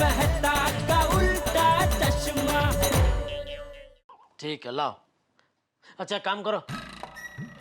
मेहता का उल्टा चश्मा। ठीक है लाओ। अच्छा काम करो,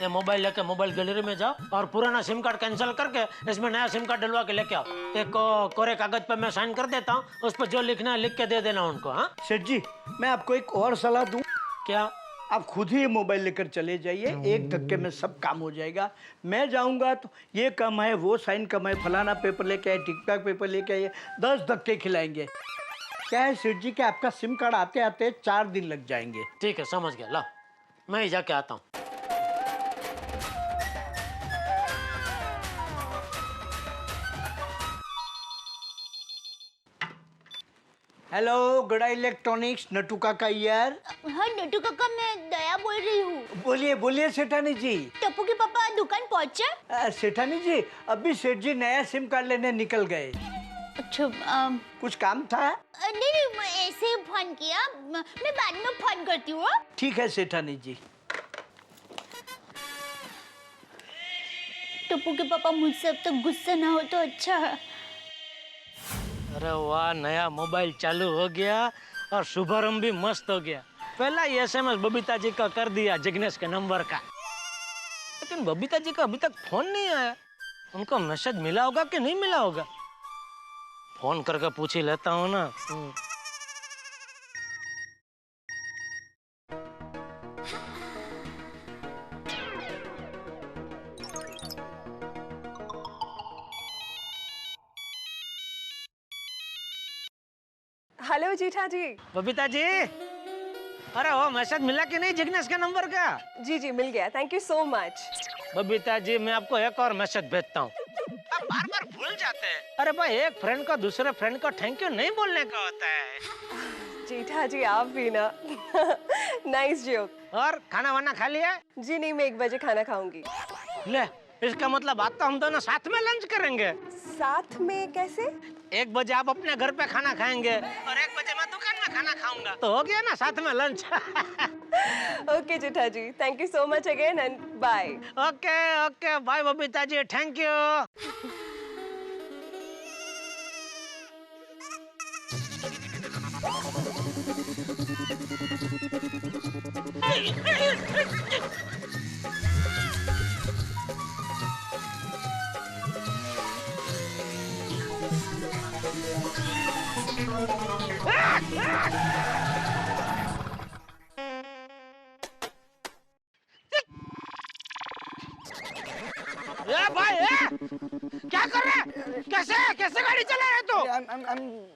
ये मोबाइल लेके मोबाइल गैलरी में जाओ और पुराना सिम कार्ड कैंसिल करके इसमें नया सिम कार्ड डलवा के लेके आओ। एक कोरे कागज पे मैं साइन कर देता हूँ, उस पर जो लिखना है लिख के दे देना उनको। हाँ सेठ जी, मैं आपको एक और सलाह दूं। क्या? आप खुद ही ये मोबाइल लेकर चले जाइए, एक धक्के में सब काम हो जाएगा। मैं जाऊंगा तो ये कम है, वो साइन कम है, फलाना पेपर लेके आए, टिक टाक पेपर लेके आइए, 10 धक्के खिलाएंगे। क्या है सेठ जी कि आपका सिम कार्ड आते आते 4 दिन लग जाएंगे। ठीक है समझ गया, लाओ मैं ही जाके आता हूँ। हेलो गड़ा इलेक्ट्रॉनिक्स, नटू काका यार। हाँ नटू काका, मैं दया बोल रही हूँ। बोलिए बोलिए सेठानी जी। टप्पू के पापा दुकान पहुँचे? सेठानी जी, अभी सेठ जी नया सिम कार्ड लेने निकल गए। अच्छा कुछ काम था? नहीं नहीं, मैं ऐसे ही फोन किया, मैं बाद में फोन करती हूँ। ठीक है सेठानी जी। टप्पू के पापा मुझसे अब तक गुस्सा ना हो तो अच्छा है। अरे वाह, नया मोबाइल चालू हो गया और शुभारंभ भी मस्त हो गया। पहला ही SMS बबीता जी का कर दिया जिग्नेश के नंबर का, लेकिन बबीता जी का अभी तक फोन नहीं आया। उनको मैसेज मिला होगा कि नहीं मिला होगा, फोन करके पूछ ही लेता हूँ ना। हेलो जीठा जी। बबीता जी, अरे वो मैसेज मिला कि नहीं जिग्नेश के नंबर का? जी जी मिल गया, thank you so much. Babita ji मैं आपको एक और मैसेज भेजता हूँ, आप बार बार भूल जाते हैं। अरे भाई, एक फ्रेंड को दूसरे फ्रेंड को थैंक यू नहीं बोलने का होता है। जीठा जी आप भी ना। Nice joke. और खाना वाना खा लिया? जी नहीं, मैं 1 बजे खाना खाऊंगी। ले, इसका मतलब आज तो हम दोनों साथ में लंच करेंगे। साथ में कैसे? 1 बजे आप अपने घर पे खाना खाएंगे और 1 बजे मैं दुकान में खाना खाऊंगा, तो हो गया ना साथ में lunch. Okay Jetha ji, thank you so much again and bye. Okay okay bye Babita ji, thank you. ए भाई, क्या कर रहे हैं? कैसे कैसे गाड़ी चला रहे तू?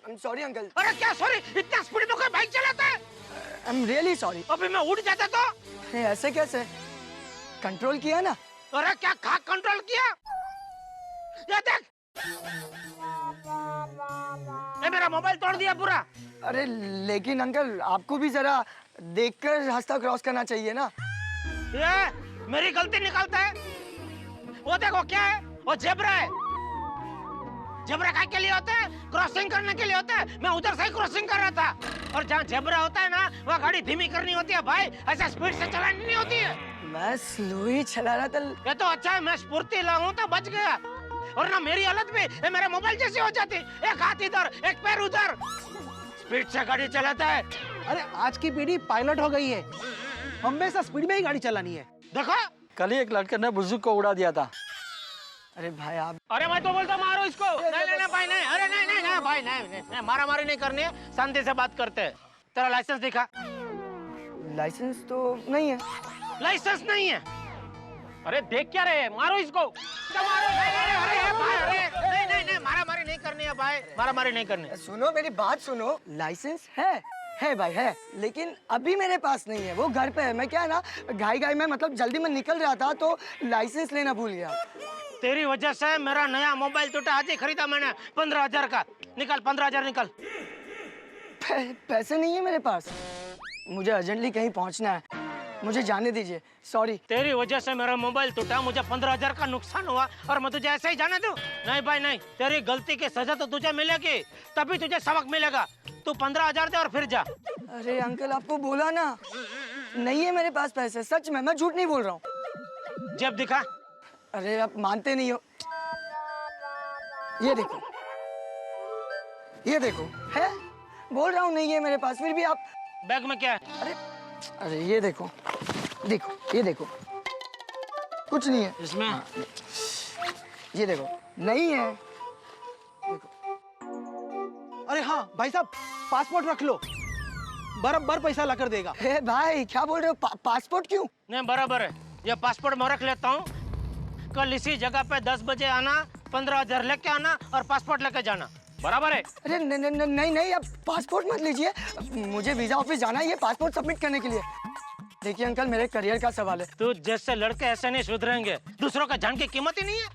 I'm sorry uncle. अरे क्या सॉरी, इतना स्पीड में कोई बाइक चलाता है? I'm really sorry. अभी मैं उड़ जाता तो? अरे ऐसे कैसे? कंट्रोल किया ना? अरे क्या खा कंट्रोल किया? ये देख, ये मेरा मोबाइल तोड़ दिया पूरा। अरे लेकिन अंकल आपको भी जरा देखकर रास्ता क्रॉस करना चाहिए ना। ये मेरी गलती निकालता है। वो देखो क्या है, वो जेब्रा है। जेब्रा काय के लिए होता है? क्रॉसिंग करने के लिए होता है। मैं उधर से ही क्रॉसिंग कर रहा था, और जहाँ जेब्रा होता है ना, वहाँ गाड़ी धीमी करनी होती है भाई, ऐसा स्पीड से चलानी नहीं होती है। मैं स्लो ही चला रहा था। ये तो अच्छा है मैं स्फूर्ति हूँ तो बच गया, और ना मेरी हालत भी ये मेरे मोबाइल जैसी हो जाती, एक हाथ इधर एक पैर उधर। स्पीड से गाड़ी चलाता है। अरे आज की पीढ़ी पायलट हो गई है, हमेशा स्पीड में ही गाड़ी चलानी है। देखो कल ही एक लड़के ने बुजुर्ग को उड़ा दिया था। अरे भाई आप, अरे मैं तो बोलता मारो इसको। नहीं नहीं भाई नहीं, अरे नहीं नहीं नहीं भाई नहीं, मारा मारी नहीं करनी है, शांति से बात करते हैं। तेरा लाइसेंस दिखा। लाइसेंस तो नहीं है। लाइसेंस नहीं है? अरे देख क्या रहे, मारो इसको। मारो। नहीं नहीं अरे भाई, अरे नहीं नहीं नहीं, मारा मारी नहीं करनी है भाई, मारा मारी नहीं करनी। सुनो मेरी बात सुनो, लाइसेंस है भाई है, लेकिन अभी मेरे पास नहीं है, वो घर पे है। मैं क्या है ना, घाई में मतलब जल्दी में निकल रहा था तो लाइसेंस लेना भूल गया। तेरी वजह से मेरा नया मोबाइल टूटा, आज ही खरीदा मैंने 15,000 का। निकल 15,000 निकल। पैसे नहीं है मेरे पास, मुझे अर्जेंटली कहीं पहुंचना है, मुझे जाने दीजिए। सॉरी। तेरी वजह से मेरा मोबाइल टूटा, मुझे 15,000 का नुकसान हुआ, और मैं तुझे ऐसे ही जाने दूं? नहीं भाई नहीं, तेरी गलती की सजा तो तुझे मिलेगी, तभी तुझे सबक मिलेगा। तू 15,000 दे और फिर जा। अरे अंकल आपको बोला ना, नहीं है मेरे पास पैसे, सच में, मैं झूठ नहीं बोल रहा हूँ। जेब दिखा। अरे आप मानते नहीं हो, ये देखो। ये देखो है, बोल रहा हूँ नहीं है मेरे पास, फिर भी आप। बैग में क्या है? अरे अरे ये देखो, देखो ये देखो, कुछ नहीं है इसमें ये देखो, नहीं है। अरे हाँ भाई साहब, पासपोर्ट रख लो, बराबर पैसा ला कर देगा। हे भाई क्या बोल रहे हो? पासपोर्ट क्यों? नहीं बराबर है, ये पासपोर्ट मैं रख लेता हूँ। कल इसी जगह पे 10 बजे आना, 15,000 लेके आना और पासपोर्ट लेके जाना, बराबर है? अरे नहीं नहीं, आप पासपोर्ट मत लीजिए, मुझे वीजा ऑफिस जाना है ये पासपोर्ट सबमिट करने के लिए। देखिए अंकल, मेरे करियर का सवाल है। तू जैसे लड़के ऐसे नहीं सुधरेंगे, दूसरों का जान की कीमत ही नहीं है।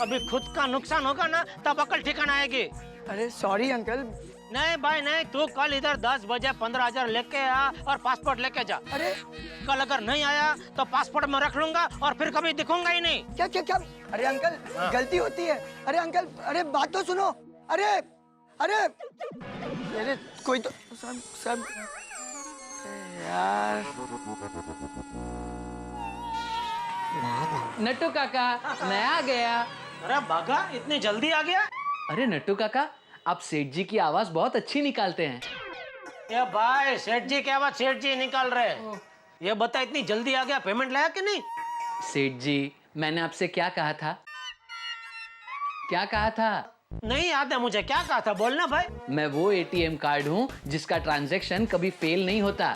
अभी खुद का नुकसान होगा ना तब अकल ठिकाना आएगी। अरे सॉरी अंकल। नहीं भाई नहीं, तू कल इधर 10 बजे 15,000 लेके आ और पासपोर्ट लेके जा। अरे कल अगर नहीं आया तो पासपोर्ट मैं रख लूंगा और फिर कभी दिखूंगा ही नहीं। क्या क्या क्या? अरे अंकल गलती होती है। अरे अंकल, अरे बात तो सुनो। अरे अरे अरे कोई तो सब यार। नट्टू काका, मैं आ गया। अरे बागा, इतनी जल्दी आ गया? अरे नट्टू काका, आप सेठ जी की आवाज बहुत अच्छी निकालते हैं। ये भाई सेठ जी क्या बात, सेठ जी निकाल रहे। ये बता, इतनी जल्दी आ गया, पेमेंट लाया कि नहीं? सेठ जी, मैंने आपसे क्या कहा था? क्या कहा था? नहीं याद है मुझे, क्या कहा था, बोलना भाई। मैं वो एटीएम कार्ड हूँ जिसका ट्रांजैक्शन कभी फेल नहीं होता।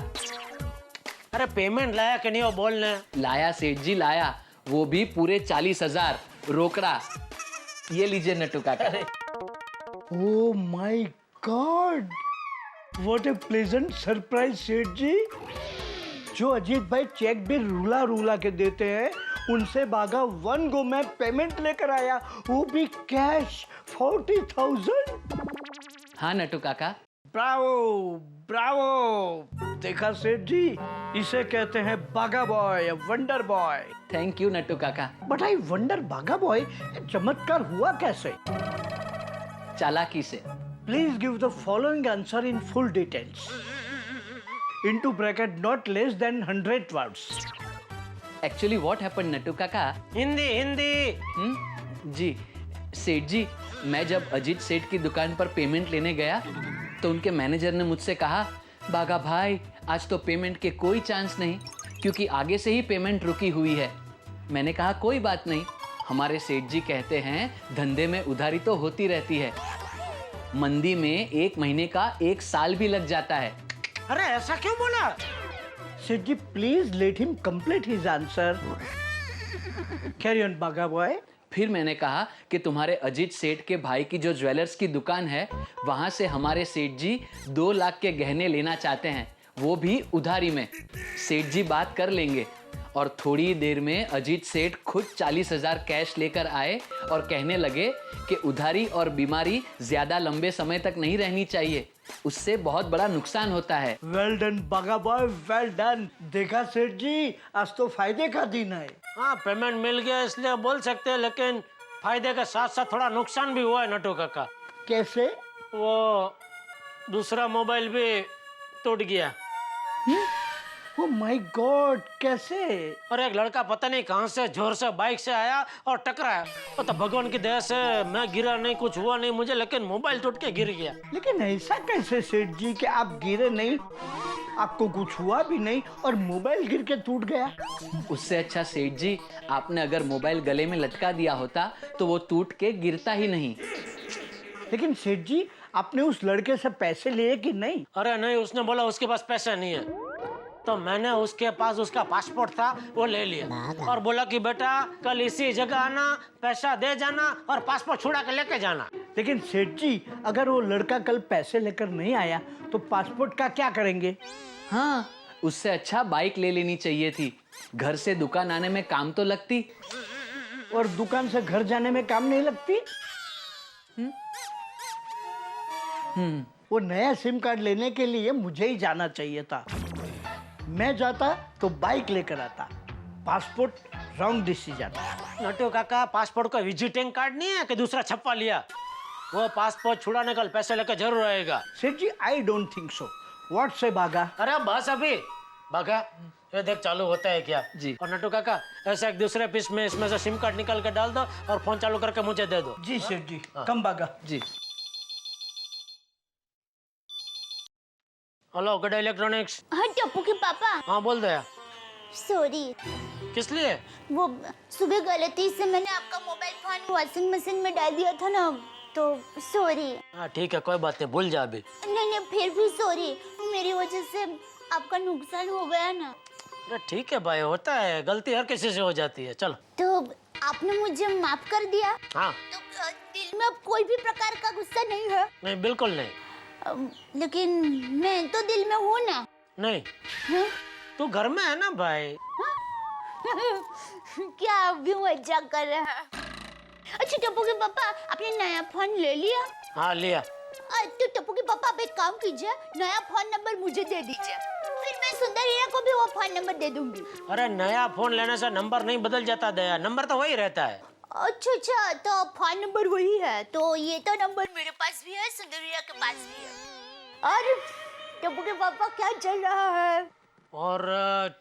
अरे पेमेंट लाया कि नहीं वो बोलने। लाया सेठ जी, लाया, वो भी पूरे 40,000 रोकड़ा। ये लीजिए नट्टू काका। Oh my God! What a pleasant surprise, सेठ जी। जो अजीत भाई चेक भी रुला रुला के देते हैं, उनसे भागा 1 गो में पेमेंट लेकर आया, वो भी कैश 40,000। हाँ नट्टू काका। Bravo Bravo. देखा सेठ जी, इसे कहते हैं बागा boy, wonder boy. Thank you Nattu काका। बट आई वंडर बागा बॉय, चमत्कार हुआ कैसे? चालाकी से। Please give the following answer in full details. Into bracket not less than 100 words. Actually what happened Nattu काका? हिंदी हिंदी। जी सेठ जी, मैं जब अजीत सेठ की दुकान पर पेमेंट लेने गया तो उनके मैनेजर ने मुझसे कहा, बागा भाई आज तो पेमेंट के कोई चांस नहीं क्योंकि आगे से ही पेमेंट रुकी हुई है। मैंने कहा कोई बात नहीं, हमारे सेठ जी कहते हैं धंधे में उधारी तो होती रहती है, मंदी में 1 महीने का 1 साल भी लग जाता है। अरे ऐसा क्यों बोला? Seth ji, please let him complete his answer. Carry on, Baga boy. फिर मैंने कहा कि तुम्हारे अजीत सेठ के भाई की जो ज्वेलर्स की दुकान है, वहां से हमारे सेठ जी 2 लाख के गहने लेना चाहते हैं, वो भी उधारी में। सेठ जी बात कर लेंगे। और थोड़ी देर में अजीत सेठ खुद 40,000 कैश लेकर आए और कहने लगे कि उधारी और बीमारी ज्यादा लंबे समय तक नहीं रहनी चाहिए, उससे बहुत बड़ा नुकसान होता है। Well done, Baga boy, well done. देखा सेठ जी, आज तो फायदे का दिन है। हाँ पेमेंट मिल गया इसलिए बोल सकते हैं, लेकिन फायदे के साथ साथ थोड़ा नुकसान भी हुआ है नटू काका। कैसे? वो दूसरा मोबाइल भी टूट गया। Oh my God, कैसे? और एक लड़का पता नहीं कहां से जोर से बाइक से आया और टकराया। तो भगवान की दया से मैं गिरा नहीं, कुछ हुआ नहीं मुझे, लेकिन मोबाइल टूट के गिर गया। लेकिन ऐसा कैसे सेठ जी कि आप गिरे नहीं, आपको कुछ हुआ भी नहीं और मोबाइल गिर के टूट गया? उससे अच्छा सेठ जी, आपने अगर मोबाइल गले में लटका दिया होता तो वो टूट के गिरता ही नहीं। लेकिन सेठ जी, आपने उस लड़के से पैसे लिए कि नहीं? अरे नहीं, उसने बोला उसके पास पैसे नहीं है, तो मैंने उसके पास उसका पासपोर्ट था वो ले लिया और बोला कि बेटा कल इसी जगह आना, पैसा दे जाना और पासपोर्ट छुड़ा के लेके जाना। लेकिन सेठ जी, अगर वो लड़का कल पैसे लेकर नहीं आया तो पासपोर्ट का क्या करेंगे? हाँ, उससे अच्छा बाइक ले लेनी चाहिए थी, घर से दुकान आने में काम तो लगती। और दुकान से घर जाने में काम नहीं लगती? वो नया सिम कार्ड लेने के लिए मुझे ही जाना चाहिए था। मैं जाता तो बाइक लेकर आता, पासपोर्ट रॉन्ग डिसीजन। नटू काका, पासपोर्ट का विजिटिंग कार्ड नहीं है कि दूसरा छपवा लिया, वो पासपोर्ट छुड़ाने कल पैसे लेकर जरूर आएगा। सेठ जी, I don't think so. What से बागा? अरे बस अभी बागा, ये देख चालू होता है क्या जी। और नटू काका ऐसा एक दूसरे पीस में इसमें से सिम कार्ड निकाल के डाल दो और फोन चालू करके मुझे दे दो। जी सेठ जी, कम बागा जी। हेलो गड़ा इलेक्ट्रॉनिक्स। हाँ टप्पू के पापा, हाँ बोल दे। सॉरी, किस लिए? वो सुबह गलती से मैंने आपका मोबाइल फोन वॉशिंग मशीन में डाल दिया था ना, तो सॉरी। हाँ ठीक है, कोई बात नहीं, भूल जा अभी। नहीं फिर भी सॉरी, मेरी वजह से आपका नुकसान हो गया ना। अरे ठीक है भाई, होता है, गलती हर किसी से हो जाती है। चलो। तो आपने मुझे माफ कर दिया? हाँ। तो दिल में अब कोई भी प्रकार का गुस्सा नहीं है? नहीं, बिल्कुल नहीं। लेकिन मैं तो दिल में हूँ ना। नहीं। हाँ? तू घर में है ना भाई। क्या अभी मजाक कर रहा है? अच्छा टप्पू के पापा, आपने नया फोन ले लिया? हाँ लिया। तो टप्पू के पापा आप एक काम कीजिए, नया फोन नंबर मुझे दे दीजिए, फिर मैं सुंदरिया को भी वो फोन नंबर दे दूंगी। अरे नया फोन लेने से नंबर नहीं बदल जाता दया, नंबर तो वही रहता है। अच्छा, तो फोन नंबर वही है, तो ये तो नंबर मेरे पास भी है, सुंदरिया के पास भी है। और टप्पू के पापा क्या चल रहा है? और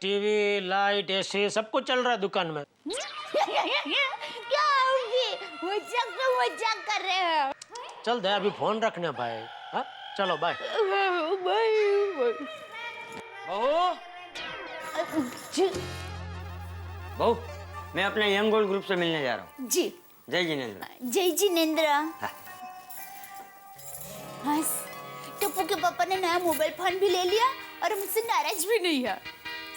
टीवी, लाइट, एसी सब कुछ चल रहा है दुकान में। क्या अभी मजाक कर रहे हैं? चल दया, अभी फोन रखने भाई। हाँ चलो बाय। बहू, मैं अपने यंग गोल्ड ग्रुप से मिलने जा रहा हूँ। जी। जय जिनेंद्र। जय जिनेंद्र। बस टप्पू के पापा ने नया मोबाइल फोन भी ले लिया और मुझसे नाराज भी नहीं है,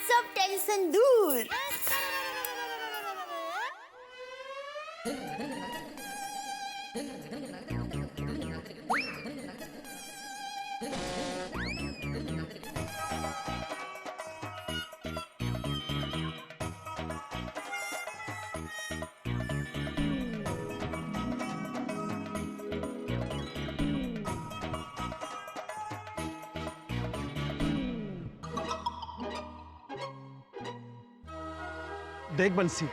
सब टेंशन दूर। देख बंसी,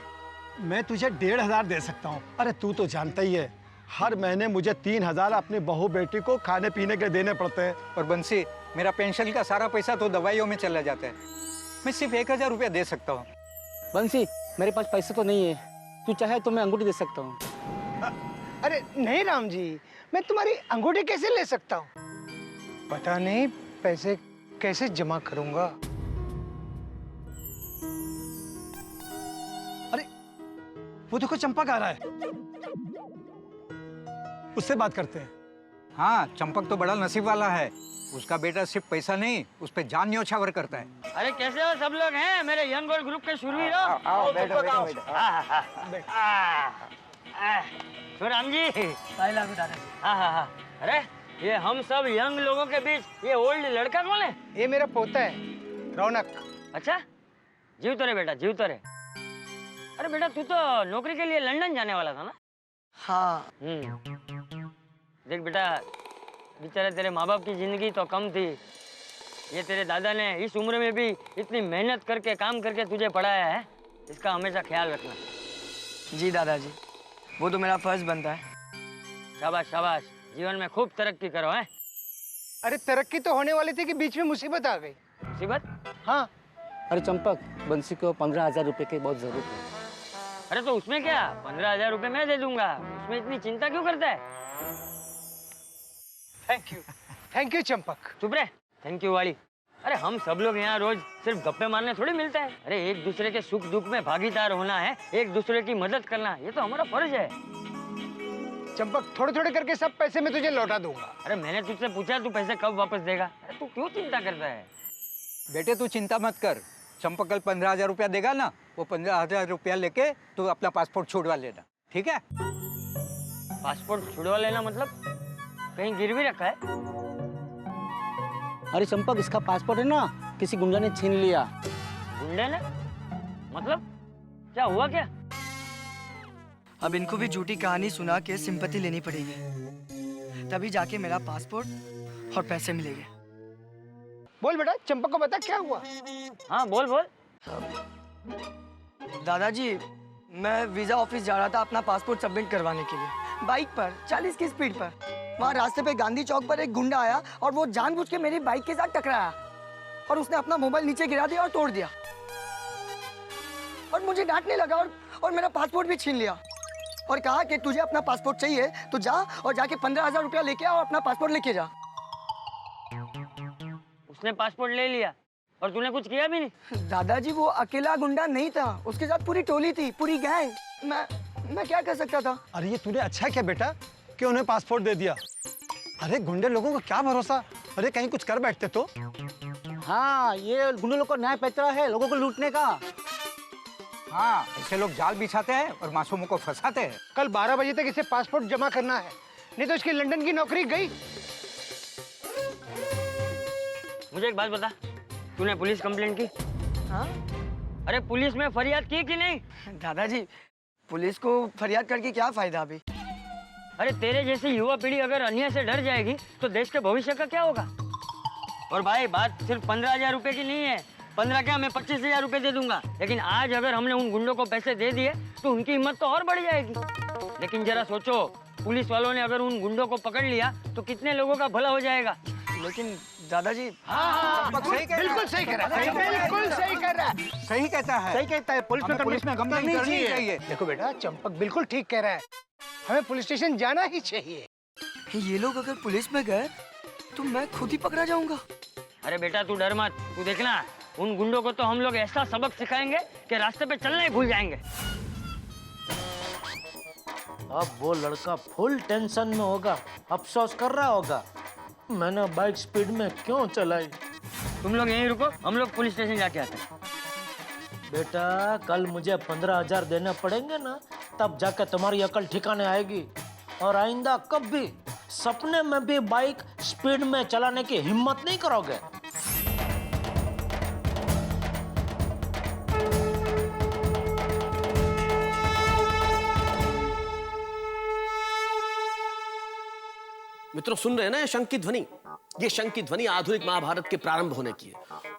मैं तुझे 1,500 दे सकता हूँ। अरे तू तो जानता ही है, हर महीने मुझे 3,000 अपनी बहू बेटी को खाने पीने के देने पड़ते हैं। और बंसी, मेरा पेंशन का सारा पैसा तो दवाइयों में चला जाता है। मैं सिर्फ 1,000 रुपया दे सकता हूँ। बंसी, मेरे पास पैसे तो नहीं है, तू चाहे तो मैं अंगूठी दे सकता हूँ। अरे नहीं राम जी, मैं तुम्हारी अंगूठी कैसे ले सकता हूँ? पता नहीं पैसे कैसे जमा करूंगा। अरे वो देखो चंपक आ रहा है, उससे बात करते हैं। हाँ, चंपक तो बड़ा नसीब वाला है। उसका बेटा सिर्फ पैसा नहीं, उस पे जान न्योछावर करता है। अरे कैसे हो सब लोग हैं मेरे यंग गोल्ड ग्रुप के शूरवीर हो? आओ, बैठो, बैठो, बैठो। तो राम जी, हाँ। अरे ये हम सब यंग लोगों के बीच ये ओल्ड लड़का कौन है? ये मेरा पोता है, रौनक। अच्छा, जीव तो रे बेटा, जीव तो रे। अरे बेटा, तू तो नौकरी के लिए लंदन जाने वाला था ना? हाँ। देख बेटा, बेचारे तेरे माँ बाप की जिंदगी तो कम थी। ये तेरे दादा ने इस उम्र में भी इतनी मेहनत करके काम करके तुझे पढ़ाया है, इसका हमेशा ख्याल रखना। जी दादाजी, वो तो मेरा फर्ज बनता है। शाबाश शाबाश, जीवन में खूब तरक्की करो हैं। अरे तरक्की तो होने वाली थी कि बीच में मुसीबत आ गई। मुसीबत? हाँ। अरे चंपक, बंसी को 15,000 रुपए की बहुत जरूरत है। अरे तो उसमें क्या, 15,000 रुपए मैं दे दूंगा, उसमें इतनी चिंता क्यों करता है? Thank you Champak. चुप रहे, थैंक यू वाली। अरे हम सब लोग यहाँ रोज सिर्फ गप्पे मारने थोड़ी मिलते हैं। अरे एक दूसरे के सुख दुख में भागीदार होना है, एक दूसरे की मदद करना, ये तो हमारा फर्ज है। चंपक, थोड़े थोड़े करके सब पैसे मैं तुझे लौटा दूंगा। अरे मैंने तुझसे पूछा तू पैसे कब वापस देगा? अरे तू क्यों चिंता करता है? बेटे तू चिंता मत कर, चंपक कल 15,000 रुपया देगा ना, वो 15,000 रुपया लेके तू अपना पासपोर्ट छुड़वा लेना, ठीक है? पासपोर्ट छुड़वा लेना मतलब कहीं गिरवी रखा है? अरे चंपक, इसका पासपोर्ट है ना, किसी गुंडा ने छीन लिया। गुंडे ने? मतलब क्या हुआ क्या? अब इनको भी झूठी कहानी सुना के सिंपैथी लेनी पड़ेगी, तभी जाके मेरा पासपोर्ट और पैसे मिलेंगे। बोल बेटा, चंपक को बता क्या हुआ। हाँ बोल बोल। दादाजी, मैं वीजा ऑफिस जा रहा था अपना पासपोर्ट सबमिट करवाने के लिए, बाइक पर 40 की स्पीड पर। वहाँ रास्ते पे गांधी चौक पर एक गुंडा आया और वो जानबूझ के मेरी बाइक के साथ टकराया और उसने अपना मोबाइल नीचे गिरा दिया और तोड़ दिया और मुझे डांटने लगा और मेरा पासपोर्ट भी छीन लिया और कहा कि तुझे अपना पासपोर्ट चाहिए तो जा और जाके 15,000 रुपया लेके आ और अपना पासपोर्ट लेके जा। उसने पासपोर्ट ले लिया और तूने कुछ किया भी नहीं। दादाजी वो अकेला गुंडा नहीं था, उसके साथ पूरी टोली थी, पूरी गैंग। मैं क्या कर सकता था? अरे ये तूने अच्छा किया बेटा कि उन्हें पासपोर्ट दे दिया। अरे गुंडे लोगों को क्या भरोसा, अरे कहीं कुछ कर बैठते तो। हाँ, ये गुंडे लोग को न्याय पैतरा है लोगों को लूटने का। हाँ, ऐसे लोग जाल बिछाते हैं और मासूमों को फंसाते हैं। कल 12 बजे तक इसे पासपोर्ट जमा करना है, नहीं तो इसकी लंदन की नौकरी गई। मुझे एक बात बता, तूने पुलिस कंप्लेंट की? हाँ? अरे पुलिस में फरियाद की कि नहीं? दादाजी पुलिस को फरियाद करके क्या फायदा अभी? अरे तेरे जैसी युवा पीढ़ी अगर अन्याय से डर जाएगी तो देश के भविष्य का क्या होगा? और भाई बात सिर्फ 15,000 रुपए की नहीं है। 15 क्या, मैं 25,000 रुपए दे दूंगा। लेकिन आज अगर हमने उन गुंडों को पैसे दे दिए तो उनकी हिम्मत तो और बढ़ जाएगी। लेकिन जरा सोचो, पुलिस वालों ने अगर उन गुंडों को पकड़ लिया तो कितने लोगों का भला हो जाएगा। लेकिन दादाजी बिल्कुल सही कह रहा है, बिल्कुल सही कह रहा है, सही कहता है, सही कहता है। पुलिस में कंप्लेंट करनी चाहिए। देखो बेटा, चंपक बिल्कुल ठीक कह रहा है, हमें पुलिस स्टेशन जाना ही चाहिए। ये लोग अगर पुलिस में गए तो मैं खुद ही पकड़ा जाऊंगा। अरे बेटा तू डर मत, तू देखना, उन गुंडों को तो हम लोग ऐसा सबक सिखाएंगे कि रास्ते पे चलना ही भूल जाएंगे। अब वो लड़का फुल टेंशन में होगा, अफसोस कर रहा होगा मैंने बाइक स्पीड में क्यों चलाई। तुम लोग यहीं रुको, हम लोग पुलिस स्टेशन जाके आते हैं। बेटा कल मुझे 15,000 देने पड़ेंगे ना, तब जाके तुम्हारी अकल ठिकाने आएगी। और आइंदा कभी सपने में भी बाइक स्पीड में चलाने की हिम्मत नहीं करोगे। मित्रों सुन रहे हैं ना ये शंख की ध्वनि? ये शंख की ध्वनि आधुनिक महाभारत के प्रारंभ होने की है।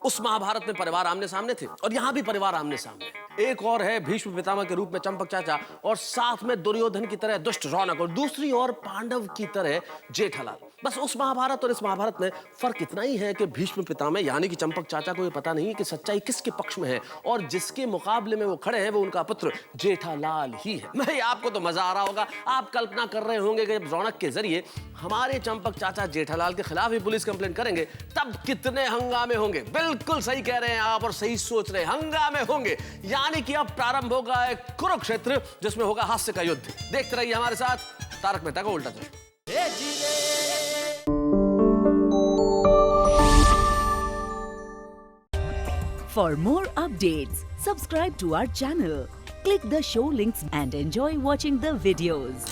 उस महाभारत में परिवार आमने सामने थे और यहाँ भी परिवार आमने सामने। एक और है भीष्म पितामह के रूप में चंपक चाचा, और साथ में दुर्योधन की तरह दुष्ट रौनक, और दूसरी ओर पांडव की तरह जेठालाल। बस उस महाभारत और इस महाभारत में फर्क इतना ही है कि भीष्म पितामह यानी कि चंपक चाचा को ये पता नहीं कि सच्चाई किसके पक्ष में है, और जिसके मुकाबले में वो खड़े हैं वो उनका पुत्र जेठालाल ही है। भाई आपको तो मजा आ रहा होगा, आप कल्पना कर रहे होंगे कि जब रौनक के जरिए हमारे चंपक चाचा जेठालाल के खिलाफ ही पुलिस कंप्लेंट करेंगे तब कितने हंगामे होंगे। बिल्कुल सही कह रहे हैं आप और सही सोच रहे हैं, हंगामे होंगे। यानी कि अब प्रारंभ होगा एक कुरुक्षेत्र जिसमें होगा हास्य का युद्ध। देखते रहिए हमारे साथ तारक मेहता का उल्टा चश्मा। For more updates, subscribe to our channel, click the show links and enjoy watching the videos.